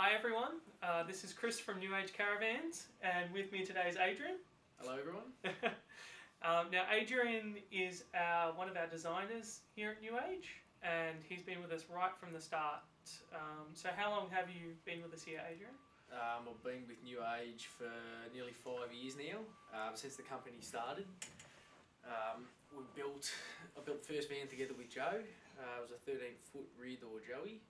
Hi everyone, this is Chris from New Age Caravans, and with me today is Adrian. Hello everyone. Now Adrian is one of our designers here at New Age, and he's been with us right from the start. So how long have you been with us here, Adrian? I've been with New Age for nearly 5 years now, since the company started. I built the first van together with Joe. It was a 13-foot rear door Joey,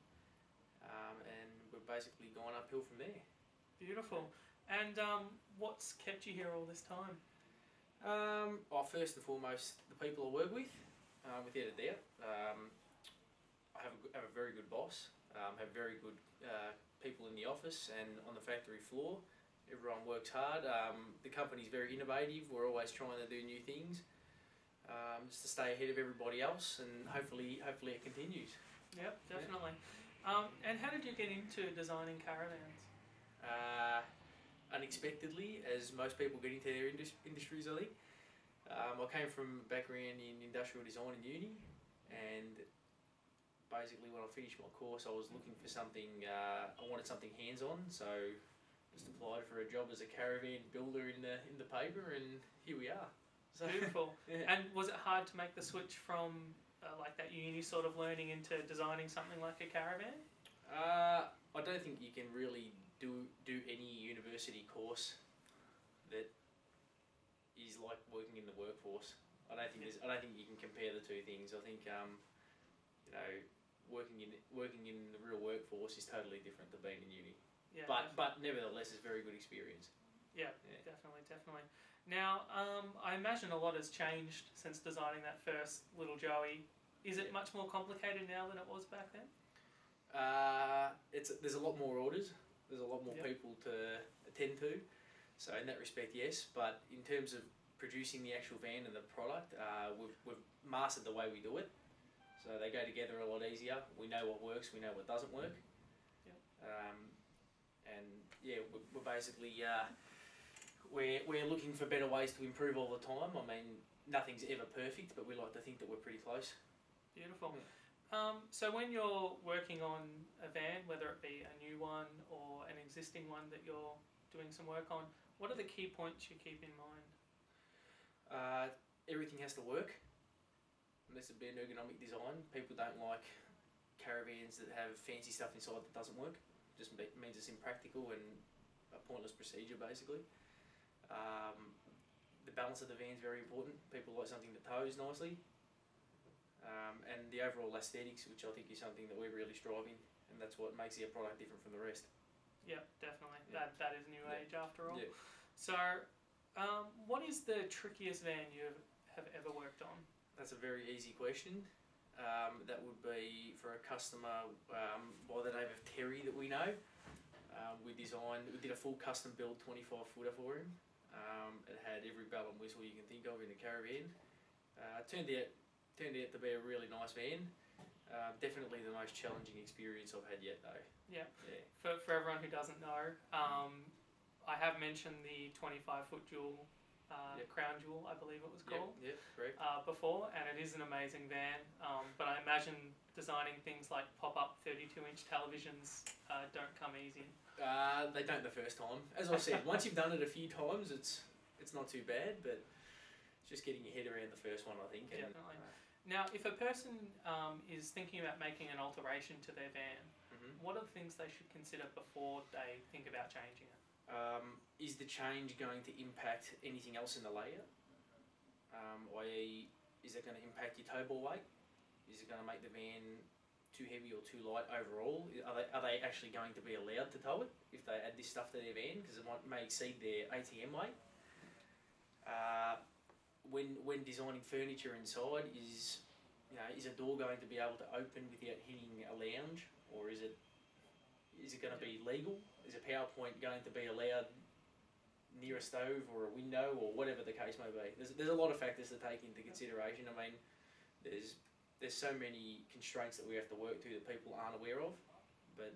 and we've basically gone uphill from there. Beautiful. And what's kept you here all this time? First and foremost, the people I work with, without a doubt. I have a very good boss, have very good people in the office and on the factory floor. Everyone works hard. The company's very innovative. We're always trying to do new things, just to stay ahead of everybody else, and hopefully it continues. Yep, definitely. And how did you get into designing caravans? Unexpectedly, as most people get into their industries, I think. I came from a background in industrial design in uni, and basically when I finished my course I was looking for something, I wanted something hands-on, so just applied for a job as a caravan builder in the paper, and here we are. So, beautiful. Yeah. And was it hard to make the switch from like that uni sort of learning into designing something like a caravan? I don't think you can really do any university course that is like working in the workforce. I don't think you can compare the two things. I think working in the real workforce is totally different to being in uni. Yeah, but nevertheless, it's a very good experience. Yeah, definitely. Now, I imagine a lot has changed since designing that first little Joey. Is it much more complicated now than it was back then? There's a lot more orders. There's a lot more Yep. people to attend to. So in that respect, yes. But in terms of producing the actual van and the product, we've mastered the way we do it. So they go together a lot easier. We know what works. We know what doesn't work. Yep. And yeah, we're basically we're looking for better ways to improve all the time. I mean, nothing's ever perfect, but we like to think that we're pretty close. Beautiful. Yeah. So when you're working on a van, whether it be a new one or an existing one that you're doing some work on, what are the key points you keep in mind? Everything has to work. Unless it be an ergonomic design. People don't like caravans that have fancy stuff inside that doesn't work. It just means it's impractical and a pointless procedure, basically. The balance of the van is very important. People like something that tows nicely. And the overall aesthetics, which I think is something that we're really striving, and that's what makes our product different from the rest. Yeah, definitely. Yeah. That is New Age after all. Yeah. So, what is the trickiest van you have ever worked on? That's a very easy question. That would be for a customer by the name of Terry that we know. We did a full custom build 25-footer for him. It had every bell and whistle you can think of in a caravan. Turned out to be a really nice van. Definitely the most challenging experience I've had yet, though. Yeah. For everyone who doesn't know, I have mentioned the 25-foot dual. Yep. Crown Jewel, I believe it was called. Yep, correct. Before, and it is an amazing van. But I imagine designing things like pop-up 32-inch televisions don't come easy. They don't the first time. As I said, once you've done it a few times, it's not too bad. But it's just getting your head around the first one, I think. Definitely. Now, if a person is thinking about making an alteration to their van, what are the things they should consider before they think about changing it? Is the change going to impact anything else in the layout? I.e., is it going to impact your tow ball weight? Is it going to make the van too heavy or too light overall? Are they actually going to be allowed to tow it if they add this stuff to their van, because it may exceed their ATM weight? When designing furniture inside, is a door going to be able to open without hitting a lounge, or is it going to be legal? Is a PowerPoint going to be allowed near a stove or a window, or whatever the case may be? There's a lot of factors to take into consideration. I mean, there's so many constraints that we have to work to that people aren't aware of. But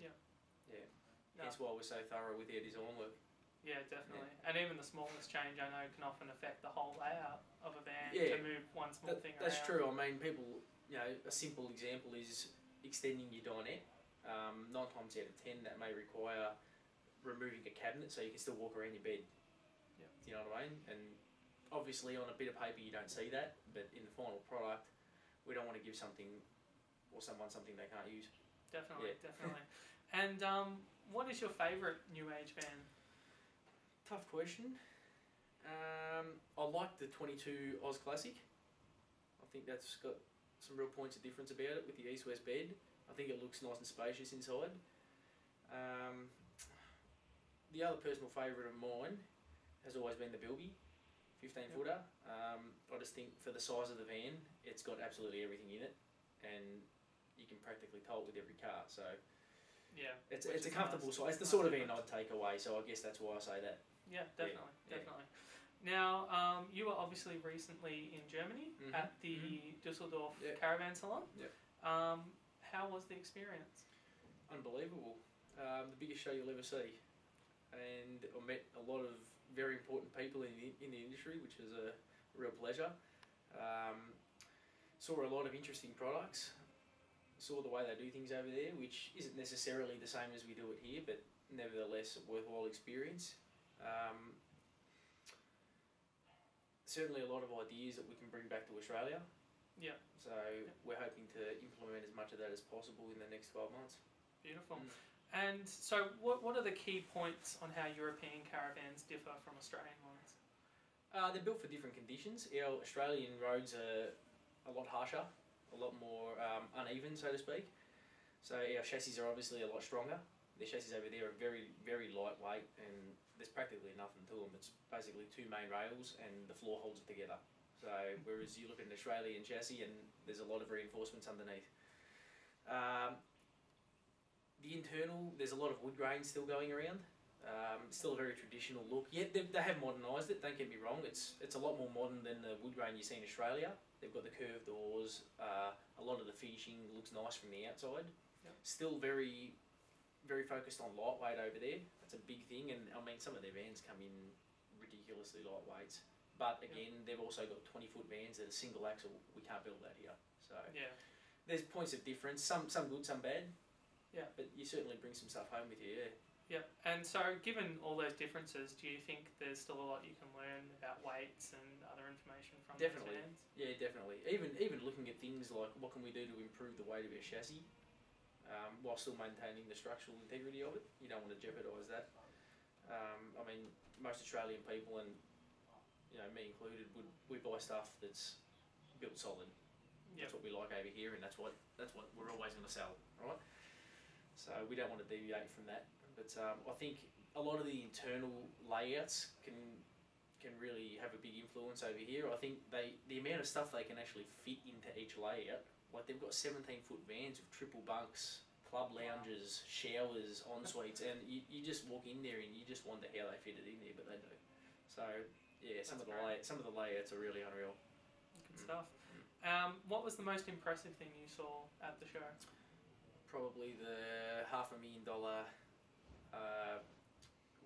that's why we're so thorough with our design work. Yeah, definitely. Yeah. And even the smallest change, I know, can often affect the whole layout of a van to move one small thing around. That's true. I mean, people, a simple example is extending your dinette. 9 times out of 10 that may require removing a cabinet so you can still walk around your bed. Yep. Do you know what I mean? And obviously on a bit of paper you don't see that, but in the final product we don't want to give something or someone something they can't use. Definitely, definitely. And what is your favourite New Age van? Tough question. I like the 22 Oz Classic. I think that's got some real points of difference about it with the east-west bed. I think it looks nice and spacious inside. The other personal favourite of mine has always been the Bilby, 15 footer. I just think for the size of the van, it's got absolutely everything in it, and you can practically tow it with every car. So yeah, it's a comfortable size. It's the sort of van I'd take away. So I guess that's why I say that. Yeah, definitely, definitely. Now, you were obviously recently in Germany at the Dusseldorf Caravan Salon. Yep. How was the experience? Unbelievable. The biggest show you'll ever see. And I met a lot of very important people in the industry, which was a real pleasure. Saw a lot of interesting products. Saw the way they do things over there, which isn't necessarily the same as we do it here, but nevertheless a worthwhile experience. Certainly a lot of ideas that we can bring back to Australia. Yeah. So we're hoping to implement as much of that as possible in the next 12 months. Beautiful. And so what are the key points on how European caravans differ from Australian ones? They're built for different conditions. Our Australian roads are a lot harsher, a lot more uneven, so to speak. So our chassis are obviously a lot stronger. The chassis over there are very, very lightweight, and there's practically nothing to them. It's basically 2 main rails and the floor holds it together. So whereas you look at an Australian chassis and there's a lot of reinforcements underneath. The internal, there's a lot of wood grain still going around. Still a very traditional look. Yeah, they have modernised it, don't get me wrong. It's a lot more modern than the wood grain you see in Australia. They've got the curved doors. A lot of the finishing looks nice from the outside. Yep. Still very, very focused on lightweight over there. That's a big thing, and I mean some of their vans come in ridiculously lightweight. But again, they've also got 20-foot vans that are single axle. We can't build that here. So there's points of difference. Some good, some bad. Yeah. But you certainly bring some stuff home with you. Yeah. Yeah. And so, given all those differences, do you think there's still a lot you can learn about weights and other information from Definitely. those vans? Yeah, definitely. Even looking at things like what can we do to improve the weight of our chassis, while still maintaining the structural integrity of it. You don't want to jeopardise that. I mean, most Australian people, and me included, we buy stuff that's built solid. That's what we like over here, and that's what we're always going to sell, right? So we don't want to deviate from that. But I think a lot of the internal layouts can really have a big influence over here. I think the amount of stuff they can actually fit into each layout, like they've got 17-foot vans with triple bunks, club lounges, showers, en-suites, and you just walk in there and you just wonder how they fit it in there, but they do. So yeah, some of the layouts are really unreal. Good stuff. What was the most impressive thing you saw at the show? Probably the $500,000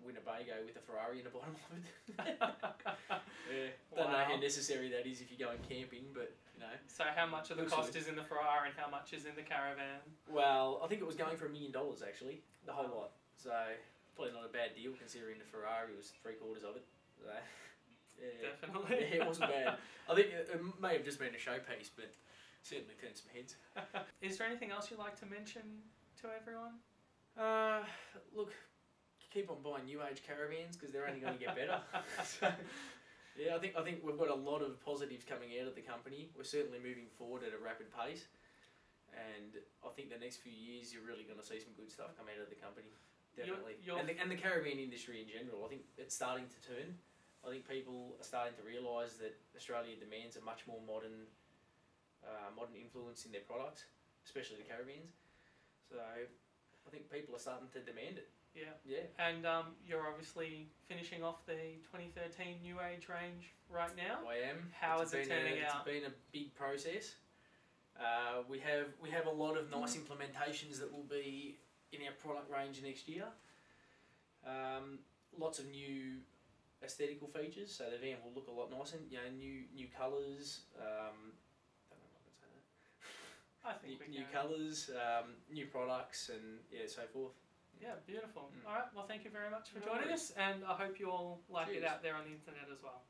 Winnebago with a Ferrari in the bottom of it. Don't know how necessary that is if you're going camping, but So how much of the cost is in the Ferrari and how much is in the caravan? Well, I think it was going for $1 million actually, the whole lot. So probably not a bad deal considering the Ferrari was 3/4 of it. So, definitely. Yeah, it wasn't bad. I think it may have just been a showpiece, but certainly turned some heads. Is there anything else you'd like to mention to everyone? Look, keep on buying New Age Caravans because they're only going to get better. So, yeah, I think we've got a lot of positives coming out of the company. We're certainly moving forward at a rapid pace, and I think the next few years you're really going to see some good stuff come out of the company. Definitely, and the caravan industry in general. I think it's starting to turn. I think people are starting to realise that Australia demands a much more modern influence in their products, especially the caravans. So I think people are starting to demand it. Yeah. And you're obviously finishing off the 2013 New Age range right now. I am. How is it turning out? It's been a big process. We have a lot of nice implementations that will be in our product range next year. Lots of new aesthetical features, so the van will look a lot nicer. New colours. Don't know if I can say that. I think we new can. colours, new products, and so forth. Yeah, beautiful. Mm. All right, well, thank you very much for No joining worries. us, and I hope you all like it Cheers. out there on the internet as well.